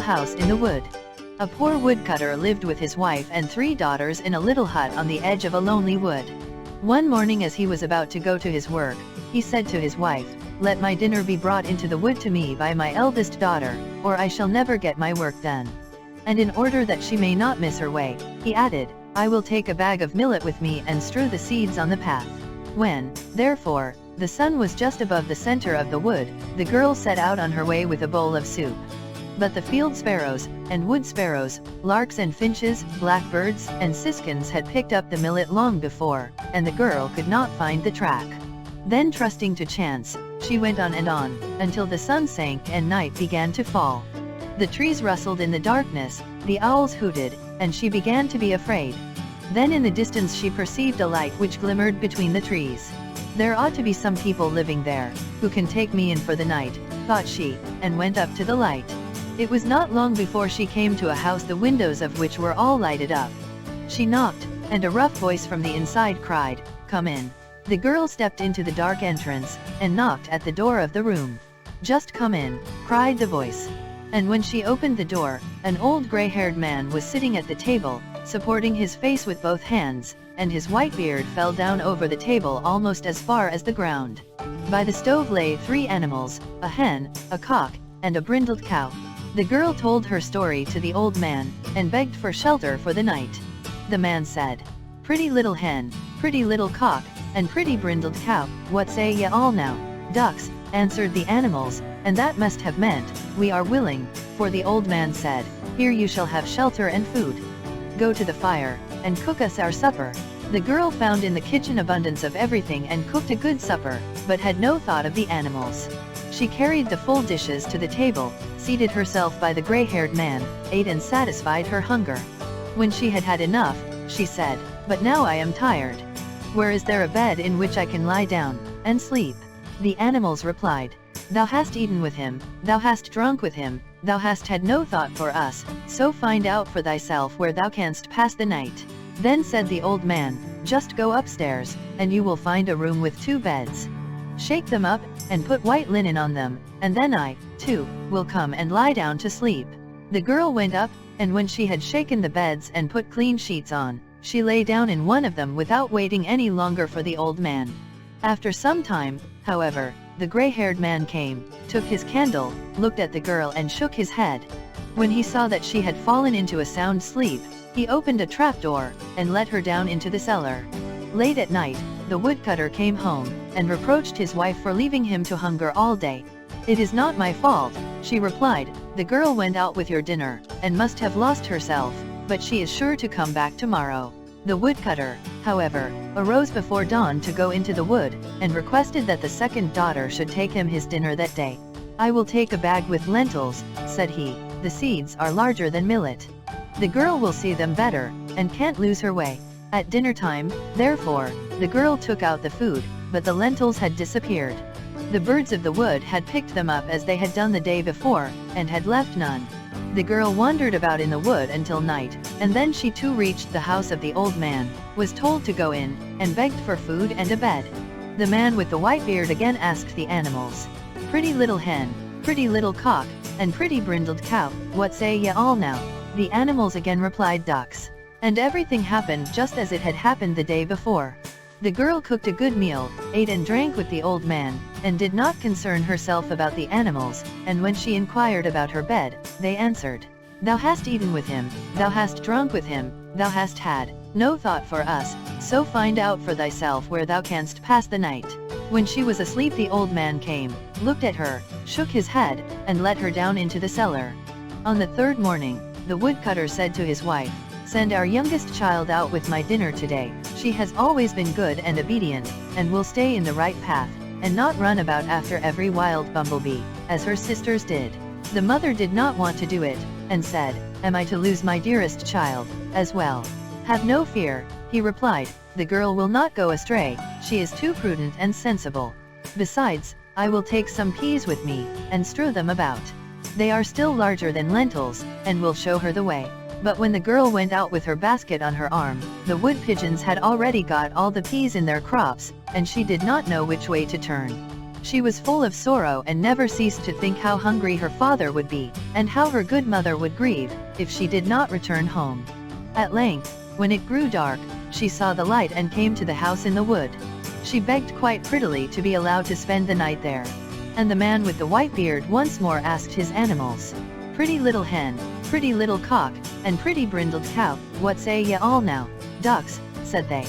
house in the wood. A poor woodcutter lived with his wife and 3 daughters in a little hut on the edge of a lonely wood. One morning as he was about to go to his work, he said to his wife, "Let my dinner be brought into the wood to me by my eldest daughter, or I shall never get my work done." And in order that she may not miss her way, he added, "I will take a bag of millet with me and strew the seeds on the path." When, therefore, the sun was just above the center of the wood, the girl set out on her way with a bowl of soup. But the field sparrows, and wood sparrows, larks and finches, blackbirds, and siskins had picked up the millet long before, and the girl could not find the track. Then trusting to chance, she went on and on, until the sun sank and night began to fall. The trees rustled in the darkness, the owls hooted, and she began to be afraid. Then in the distance she perceived a light which glimmered between the trees. "There ought to be some people living there, who can take me in for the night," thought she, and went up to the light. It was not long before she came to a house the windows of which were all lighted up. She knocked, and a rough voice from the inside cried, "Come in." The girl stepped into the dark entrance, and knocked at the door of the room. "Just come in," cried the voice. And when she opened the door, an old gray-haired man was sitting at the table, supporting his face with both hands, and his white beard fell down over the table almost as far as the ground. By the stove lay 3 animals, a hen, a cock, and a brindled cow. The girl told her story to the old man, and begged for shelter for the night. The man said, "Pretty little hen, pretty little cock, and pretty brindled cow, what say ye all now?" "Ducks," answered the animals, and that must have meant, "We are willing," for the old man said, "Here you shall have shelter and food. Go to the fire, and cook us our supper." The girl found in the kitchen abundance of everything and cooked a good supper, but had no thought of the animals. She carried the full dishes to the table, seated herself by the gray-haired man, ate and satisfied her hunger. When she had had enough, she said, "But now I am tired. Where is there a bed in which I can lie down, and sleep?" The animals replied, "Thou hast eaten with him, thou hast drunk with him, thou hast had no thought for us, so find out for thyself where thou canst pass the night." Then said the old man, "Just go upstairs, and you will find a room with 2 beds. Shake them up, and put white linen on them, and then I, too, will come and lie down to sleep." The girl went up, and when she had shaken the beds and put clean sheets on, she lay down in one of them without waiting any longer for the old man. After some time, however, the gray-haired man came, took his candle, looked at the girl and shook his head. When he saw that she had fallen into a sound sleep, he opened a trapdoor, and let her down into the cellar. Late at night, the woodcutter came home, and reproached his wife for leaving him to hunger all day. "It is not my fault," she replied, "the girl went out with your dinner, and must have lost herself, but she is sure to come back tomorrow." The woodcutter, however, arose before dawn to go into the wood, and requested that the second daughter should take him his dinner that day. "I will take a bag with lentils," said he, "the seeds are larger than millet. The girl will see them better, and can't lose her way." At dinner time, therefore, the girl took out the food, but the lentils had disappeared. The birds of the wood had picked them up as they had done the day before, and had left none. The girl wandered about in the wood until night, and then she too reached the house of the old man, was told to go in, and begged for food and a bed. The man with the white beard again asked the animals, "Pretty little hen, pretty little cock, and pretty brindled cow, what say ye all now?" The animals again replied, "Ducks." And everything happened just as it had happened the day before. The girl cooked a good meal, ate and drank with the old man, and did not concern herself about the animals, and when she inquired about her bed, they answered, "Thou hast eaten with him, thou hast drunk with him, thou hast had no thought for us, so find out for thyself where thou canst pass the night." When she was asleep the old man came, looked at her, shook his head, and let her down into the cellar. On the 3rd morning, the woodcutter said to his wife, "Send our youngest child out with my dinner today. She has always been good and obedient, and will stay in the right path, and not run about after every wild bumblebee, as her sisters did." The mother did not want to do it, and said, "Am I to lose my dearest child, as well?" "Have no fear," he replied, "the girl will not go astray, she is too prudent and sensible. Besides, I will take some peas with me, and strew them about. They are still larger than lentils, and will show her the way." But when the girl went out with her basket on her arm, the wood pigeons had already got all the peas in their crops, and she did not know which way to turn. She was full of sorrow and never ceased to think how hungry her father would be, and how her good mother would grieve, if she did not return home. At length, when it grew dark, she saw the light and came to the house in the wood. She begged quite prettily to be allowed to spend the night there. And the man with the white beard once more asked his animals, "Pretty little hen, pretty little cock, and pretty brindled cow, what say ye all now?" "Ducks," said they.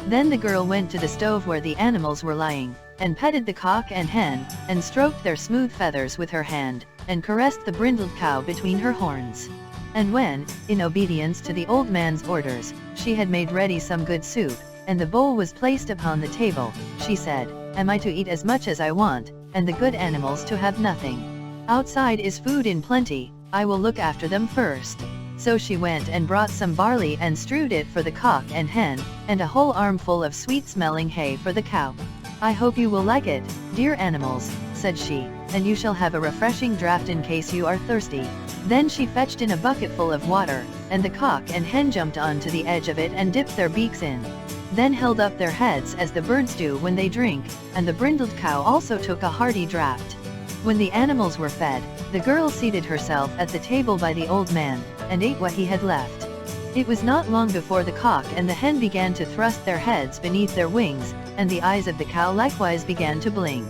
Then the girl went to the stove where the animals were lying, and petted the cock and hen, and stroked their smooth feathers with her hand, and caressed the brindled cow between her horns. And when, in obedience to the old man's orders, she had made ready some good soup, and the bowl was placed upon the table, she said, "Am I to eat as much as I want, and the good animals to have nothing? Outside is food in plenty, I will look after them first." So she went and brought some barley and strewed it for the cock and hen, and a whole armful of sweet-smelling hay for the cow. "I hope you will like it, dear animals," said she, "and you shall have a refreshing draught in case you are thirsty." Then she fetched in a bucketful of water, and the cock and hen jumped on to the edge of it and dipped their beaks in. Then held up their heads as the birds do when they drink, and the brindled cow also took a hearty draught. When the animals were fed, the girl seated herself at the table by the old man, and ate what he had left. It was not long before the cock and the hen began to thrust their heads beneath their wings, and the eyes of the cow likewise began to blink.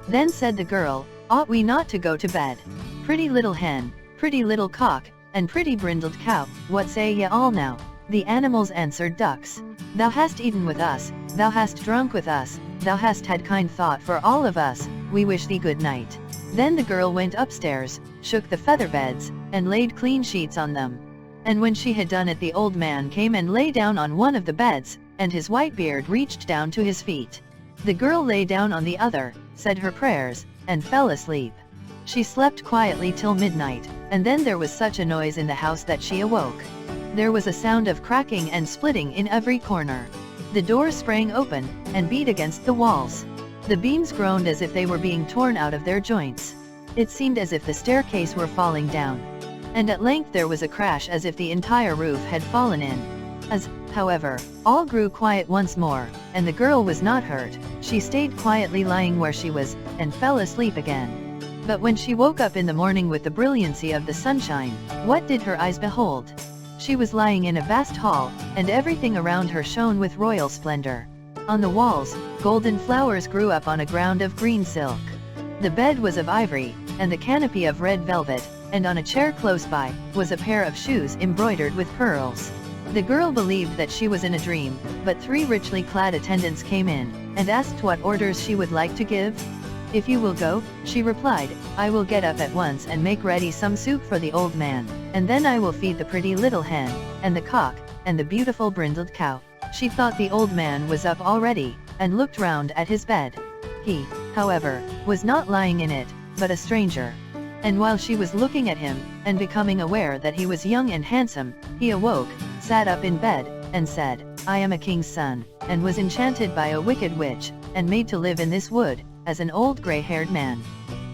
Then said the girl, "Ought we not to go to bed? Pretty little hen, pretty little cock, and pretty brindled cow, what say ye all now?" The animals answered, "Ducks. Thou hast eaten with us, thou hast drunk with us, thou hast had kind thought for all of us, we wish thee good night." Then the girl went upstairs, shook the feather beds, and laid clean sheets on them. And when she had done it, the old man came and lay down on one of the beds, and his white beard reached down to his feet. The girl lay down on the other, said her prayers, and fell asleep. She slept quietly till midnight, and then there was such a noise in the house that she awoke. There was a sound of cracking and splitting in every corner. The door sprang open, and beat against the walls. The beams groaned as if they were being torn out of their joints. It seemed as if the staircase were falling down. And at length there was a crash as if the entire roof had fallen in. As, however, all grew quiet once more, and the girl was not hurt, she stayed quietly lying where she was, and fell asleep again. But when she woke up in the morning with the brilliancy of the sunshine, what did her eyes behold? She was lying in a vast hall, and everything around her shone with royal splendor. On the walls, golden flowers grew up on a ground of green silk. The bed was of ivory, and the canopy of red velvet, and on a chair close by, was a pair of shoes embroidered with pearls. The girl believed that she was in a dream, but 3 richly clad attendants came in, and asked what orders she would like to give. "If you will go," she replied, "I will get up at once and make ready some soup for the old man, and then I will feed the pretty little hen, and the cock, and the beautiful brindled cow." She thought the old man was up already, and looked round at his bed. He, however, was not lying in it, but a stranger. And while she was looking at him, and becoming aware that he was young and handsome, he awoke, sat up in bed, and said, "I am a king's son, and was enchanted by a wicked witch, and made to live in this wood, as an old gray-haired man.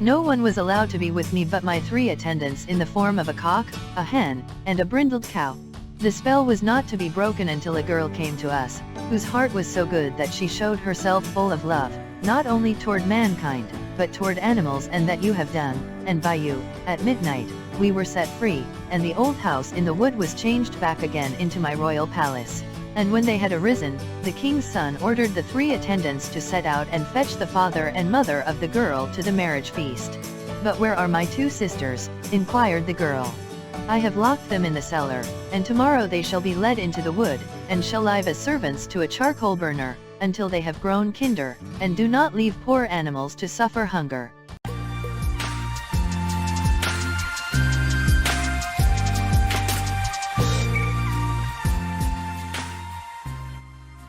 No one was allowed to be with me but my 3 attendants in the form of a cock, a hen, and a brindled cow. The spell was not to be broken until a girl came to us, whose heart was so good that she showed herself full of love, not only toward mankind, but toward animals, and that you have done, and by you, at midnight, we were set free, and the old house in the wood was changed back again into my royal palace." And when they had arisen, the king's son ordered the 3 attendants to set out and fetch the father and mother of the girl to the marriage feast. "But where are my 2 sisters?" inquired the girl. "I have locked them in the cellar, and tomorrow they shall be led into the wood, and shall live as servants to a charcoal burner, until they have grown kinder, and do not leave poor animals to suffer hunger."